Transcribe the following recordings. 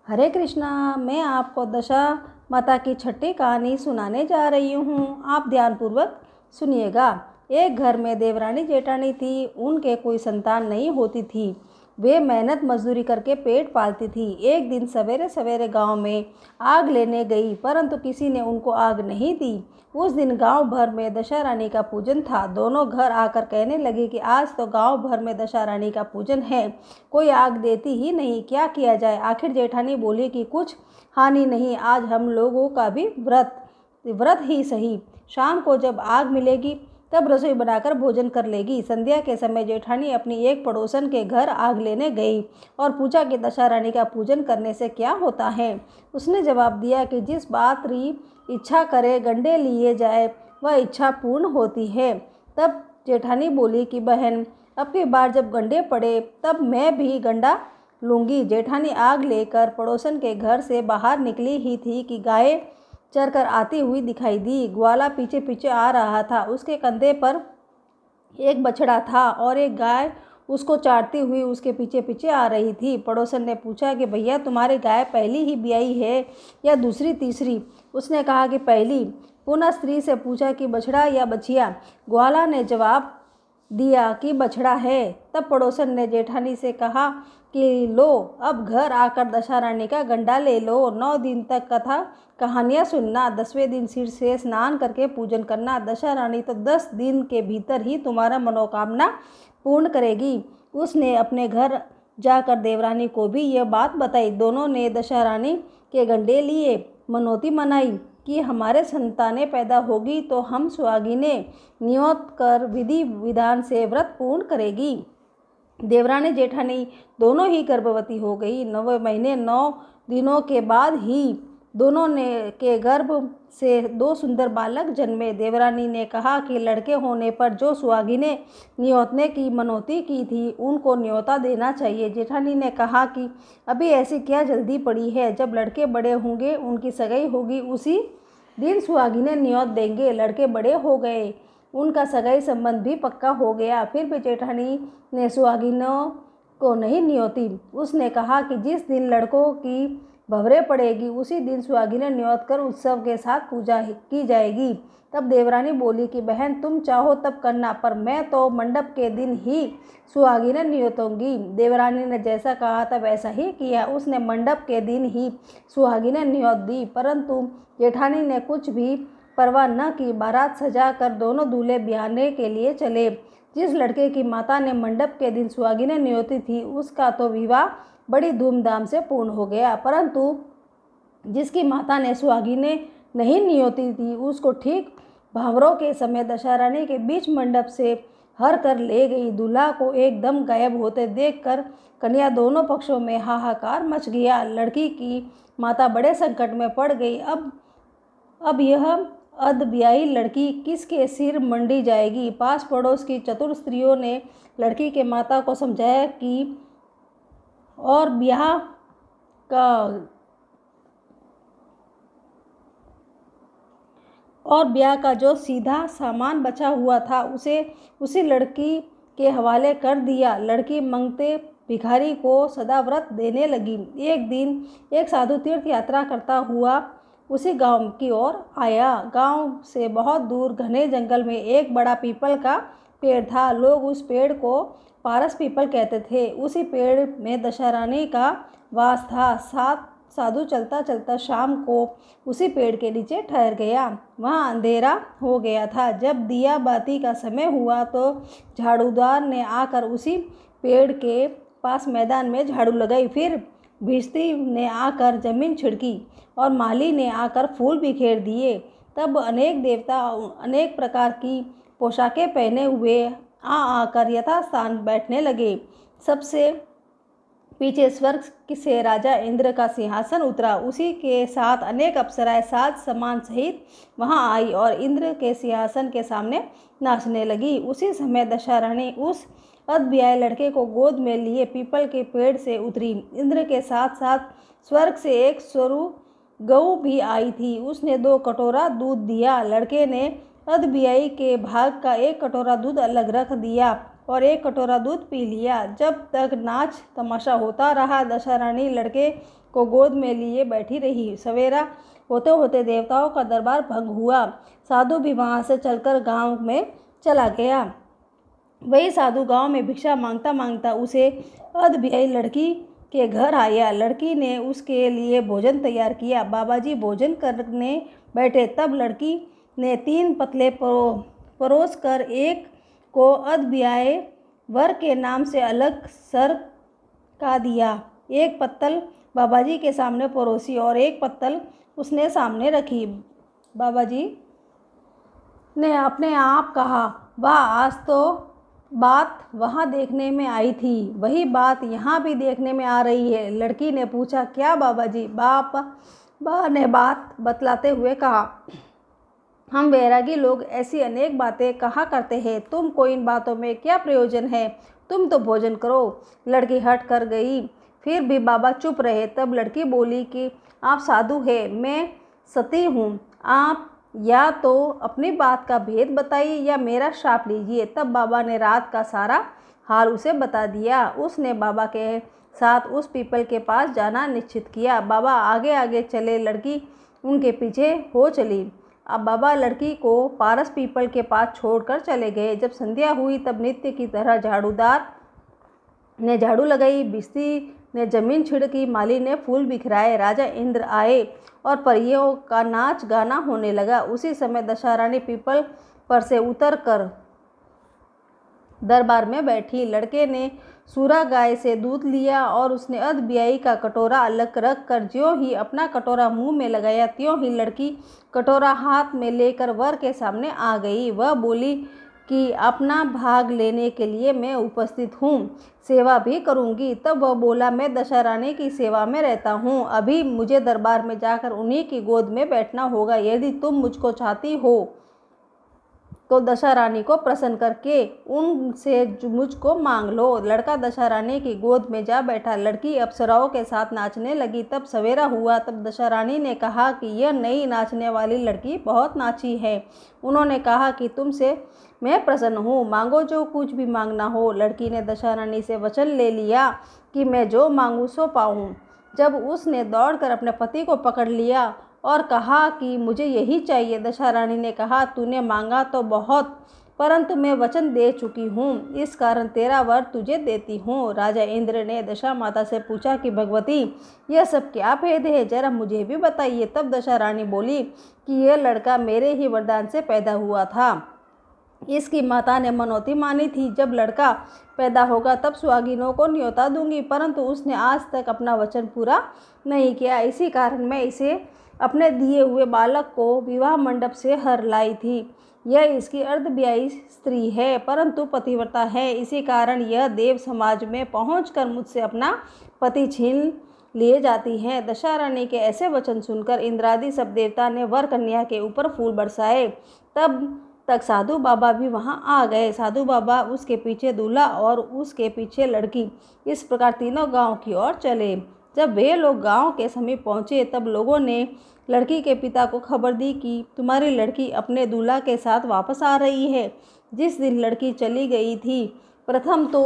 हरे कृष्णा। मैं आपको दशा माता की छठी कहानी सुनाने जा रही हूँ। आप ध्यानपूर्वक सुनिएगा। एक घर में देवरानी जेठानी थी। उनके कोई संतान नहीं होती थी। वे मेहनत मजदूरी करके पेट पालती थी। एक दिन सवेरे सवेरे गांव में आग लेने गई, परंतु किसी ने उनको आग नहीं दी। उस दिन गांव भर में दशा रानी का पूजन था। दोनों घर आकर कहने लगे कि आज तो गांव भर में दशा रानी का पूजन है, कोई आग देती ही नहीं, क्या किया जाए। आखिर जेठानी बोली कि कुछ हानि नहीं, आज हम लोगों का भी व्रत ही सही। शाम को जब आग मिलेगी तब रसोई बनाकर भोजन कर लेगी। संध्या के समय जेठानी अपनी एक पड़ोसन के घर आग लेने गई और पूछा कि दशा रानी का पूजन करने से क्या होता है। उसने जवाब दिया कि जिस बात री इच्छा करे गंडे लिए जाए वह इच्छा पूर्ण होती है। तब जेठानी बोली कि बहन, अब की बार जब गंडे पड़े तब मैं भी गंडा लूँगी। जेठानी आग लेकर पड़ोसन के घर से बाहर निकली ही थी कि गाय चरकर आती हुई दिखाई दी। ग्वाला पीछे पीछे आ रहा था। उसके कंधे पर एक बछड़ा था और एक गाय उसको चाटती हुई उसके पीछे पीछे आ रही थी। पड़ोसन ने पूछा कि भैया, तुम्हारी गाय पहली ही ब्याई है या दूसरी तीसरी? उसने कहा कि पहली। पुनः स्त्री से पूछा कि बछड़ा या बछिया? ग्वाला ने जवाब दिया कि बछड़ा है। तब पड़ोसन ने जेठानी से कहा कि लो, अब घर आकर दशा रानी का गंडा ले लो। 9 दिन तक कथा कहानियाँ सुनना, 10वें दिन सिर से स्नान करके पूजन करना। दशा रानी तो 10 दिन के भीतर ही तुम्हारा मनोकामना पूर्ण करेगी। उसने अपने घर जाकर देवरानी को भी यह बात बताई। दोनों ने दशा रानी के गंडे लिए। मनौती मनाई कि हमारे संतानें पैदा होगी तो हम सुहागिने नियत कर विधि विधान से व्रत पूर्ण करेगी। देवरानी जेठानी दोनों ही गर्भवती हो गई। 9वें महीने 9 दिनों के बाद ही दोनों ने के गर्भ से 2 सुंदर बालक जन्मे। देवरानी ने कहा कि लड़के होने पर जो सुहागिने न्योतने की मनौती की थी उनको न्योता देना चाहिए। जेठानी ने कहा कि अभी ऐसी क्या जल्दी पड़ी है, जब लड़के बड़े होंगे उनकी सगाई होगी उसी दिन सुहागिने न्योत देंगे। लड़के बड़े हो गए, उनका सगाई संबंध भी पक्का हो गया। फिर भी जेठानी ने सुहागिनों को नहीं न्योती। उसने कहा कि जिस दिन लड़कों की भवरे पड़ेगी उसी दिन सुहागिने न्योत कर उत्सव के साथ पूजा की जाएगी। तब देवरानी बोली कि बहन, तुम चाहो तब करना, पर मैं तो मंडप के दिन ही सुहागिने न्योतूंगी। देवरानी ने जैसा कहा था वैसा ही किया। उसने मंडप के दिन ही सुहागिने न्योत दी, परंतु जेठानी ने कुछ भी परवाह न की। बारात सजा कर दोनों दूल्हे ब्याहने के लिए चले। जिस लड़के की माता ने मंडप के दिन सुहागिने न्योती थी उसका तो विवाह बड़ी धूमधाम से पूर्ण हो गया, परंतु जिसकी माता ने सुहागिने नहीं न्योती थी उसको ठीक भावरों के समय दशा रानी के बीच मंडप से हर कर ले गई। दूल्हा को एकदम गायब होते देखकर कन्या दोनों पक्षों में हाहाकार मच गया। लड़की की माता बड़े संकट में पड़ गई। अब यह अधब्याही लड़की किसके सिर मंडी जाएगी। पास पड़ोस की चतुर स्त्रियों ने लड़की के माता को समझाया कि और ब्याह का जो सीधा सामान बचा हुआ था उसे उसी लड़की के हवाले कर दिया। लड़की मंगते भिखारी को सदा व्रत देने लगी। एक दिन एक साधु तीर्थ यात्रा करता हुआ उसी गांव की ओर आया। गांव से बहुत दूर घने जंगल में एक बड़ा पीपल का पेड़ था। लोग उस पेड़ को पारस पीपल कहते थे। उसी पेड़ में दशा रानी का वास था। साधु चलता चलता शाम को उसी पेड़ के नीचे ठहर गया। वहाँ अंधेरा हो गया था। जब दिया बाती का समय हुआ तो झाड़ूदार ने आकर उसी पेड़ के पास मैदान में झाड़ू लगाई। फिर भिश्ती ने आकर जमीन छिड़की और माली ने आकर फूल बिखेर दिए। तब अनेक देवता अनेक प्रकार की पोशाकें पहने हुए आकर यथास्थान बैठने लगे। सबसे पीछे स्वर्ग से राजा इंद्र का सिंहासन उतरा। उसी के साथ अनेक अप्सराएं साज समान सहित वहां आई और इंद्र के सिंहासन के सामने नाचने लगी। उसी समय दशा रानी उस अधब्याहे लड़के को गोद में लिए पीपल के पेड़ से उतरी। इंद्र के साथ साथ स्वर्ग से एक स्वरु गऊ भी आई थी। उसने 2 कटोरा दूध दिया। लड़के ने अधब्याही के भाग का 1 कटोरा दूध अलग रख दिया। और एक कटोरा दूध पी लिया। जब तक नाच तमाशा होता रहा, दशा रानी लड़के को गोद में लिए बैठी रही। सवेरा होते होते देवताओं का दरबार भंग हुआ। साधु भी वहाँ से चलकर गांव में चला गया। वही साधु गांव में भिक्षा मांगता मांगता उसे अधब्याई लड़की के घर आया। लड़की ने उसके लिए भोजन तैयार किया। बाबा जी भोजन करने बैठे, तब लड़की ने 3 पतले परोस कर एक को अधब्याए वर के नाम से अलग सर का दिया। एक पत्तल बाबा जी के सामने परोसी और एक पत्तल उसने सामने रखी। बाबा जी ने अपने आप कहा, वाह, आज तो बात वहाँ देखने में आई थी, वही बात यहाँ भी देखने में आ रही है। लड़की ने पूछा, क्या बाबा जी? बाबा ने बात बतलाते हुए कहा, हम वैरागी लोग ऐसी अनेक बातें कहा करते हैं, तुमको इन बातों में क्या प्रयोजन है? तुम तो भोजन करो। लड़की हट कर गई। फिर भी बाबा चुप रहे। तब लड़की बोली कि आप साधु हैं, मैं सती हूँ। आप या तो अपनी बात का भेद बताइए या मेरा श्राप लीजिए। तब बाबा ने रात का सारा हाल उसे बता दिया। उसने बाबा के साथ उस पीपल के पास जाना निश्चित किया। बाबा आगे आगे चले, लड़की उनके पीछे हो चली। अब बाबा लड़की को पारस पीपल के पास छोड़कर चले गए। जब संध्या हुई तब नित्य की तरह झाड़ूदार ने झाड़ू लगाई, बिस्ती ने जमीन छिड़की, माली ने फूल बिखराए। राजा इंद्र आए और परियों का नाच गाना होने लगा। उसी समय दशा रानी पीपल पर से उतर कर दरबार में बैठी। लड़के ने सूरा गाय से दूध लिया और उसने अधब्याई का कटोरा अलग रख कर ज्यों ही अपना कटोरा मुंह में लगाया, त्यों ही लड़की कटोरा हाथ में लेकर वर के सामने आ गई। वह बोली कि अपना भाग लेने के लिए मैं उपस्थित हूँ, सेवा भी करूँगी। तब वह बोला, मैं दशा रानी की सेवा में रहता हूँ, अभी मुझे दरबार में जाकर उन्हीं की गोद में बैठना होगा। यदि तुम मुझको चाहती हो तो दशा रानी को प्रसन्न करके उनसे मुझको मांग लो। लड़का दशा रानी की गोद में जा बैठा। लड़की अप्सराओं के साथ नाचने लगी। तब सवेरा हुआ। तब दशा रानी ने कहा कि यह नई नाचने वाली लड़की बहुत नाची है। उन्होंने कहा कि तुमसे मैं प्रसन्न हूँ, मांगो जो कुछ भी मांगना हो। लड़की ने दशा रानी से वचन ले लिया कि मैं जो मांगूँ सो पाऊँ। जब उसने दौड़कर अपने पति को पकड़ लिया और कहा कि मुझे यही चाहिए। दशा रानी ने कहा, तूने मांगा तो बहुत, परंतु मैं वचन दे चुकी हूँ, इस कारण तेरा वर तुझे देती हूँ। राजा इंद्र ने दशा माता से पूछा कि भगवती, यह सब क्या भेद है, जरा मुझे भी बताइए। तब दशा रानी बोली कि यह लड़का मेरे ही वरदान से पैदा हुआ था। इसकी माता ने मनौती मानी थी, जब लड़का पैदा होगा तब सुहागिनों को न्योता दूंगी, परंतु उसने आज तक अपना वचन पूरा नहीं किया। इसी कारण मैं इसे अपने दिए हुए बालक को विवाह मंडप से हर लाई थी। यह इसकी अर्धब्याई स्त्री है, परंतु पतिव्रता है। इसी कारण यह देव समाज में पहुंचकर मुझसे अपना पति छीन लिए जाती हैं। दशा रानी के ऐसे वचन सुनकर इंद्रादि सब देवता ने वर कन्या के ऊपर फूल बरसाए। तब तक साधु बाबा भी वहां आ गए। साधु बाबा, उसके पीछे दूल्हा और उसके पीछे लड़की, इस प्रकार तीनों गांव की ओर चले। जब वे लोग गांव के समीप पहुंचे तब लोगों ने लड़की के पिता को खबर दी कि तुम्हारी लड़की अपने दूल्हा के साथ वापस आ रही है। जिस दिन लड़की चली गई थी, प्रथम तो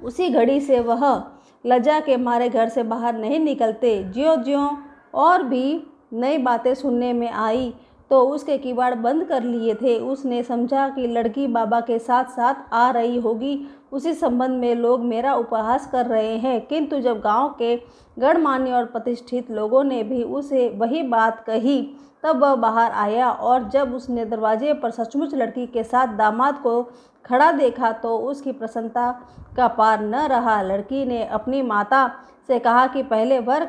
उसी घड़ी से वह लज्जा के मारे घर से बाहर नहीं निकलते। ज्यों-ज्यों और भी नई बातें सुनने में आई तो उसके किवाड़ बंद कर लिए थे। उसने समझा कि लड़की बाबा के साथ साथ आ रही होगी। उसी संबंध में लोग मेरा उपहास कर रहे हैं, किंतु जब गांव के गणमान्य और प्रतिष्ठित लोगों ने भी उसे वही बात कही तब वह बाहर आया, और जब उसने दरवाजे पर सचमुच लड़की के साथ दामाद को खड़ा देखा तो उसकी प्रसन्नता का पार न रहा। लड़की ने अपनी माता से कहा कि पहले वर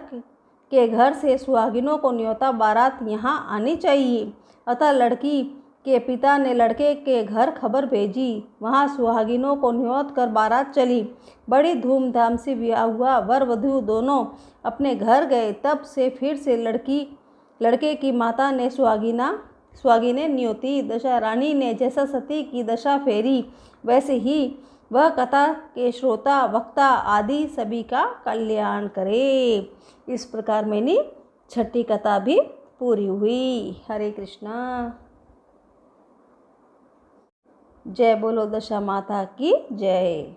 के घर से सुहागिनों को न्योता बारात यहाँ आनी चाहिए। अतः लड़की के पिता ने लड़के के घर खबर भेजी। वहाँ सुहागिनों को न्योत कर बारात चली। बड़ी धूमधाम से ब्याह हुआ। वर वधू दोनों अपने घर गए। तब से फिर से लड़के की माता ने सुहागिनें न्योती। दशा रानी ने जैसा सती की दशा फेरी, वैसे ही वह कथा के श्रोता, वक्ता आदि सभी का कल्याण करे। इस प्रकार मैंने छठी कथा भी पूरी हुई। हरे कृष्णा। जय बोलो दशा माता की जय।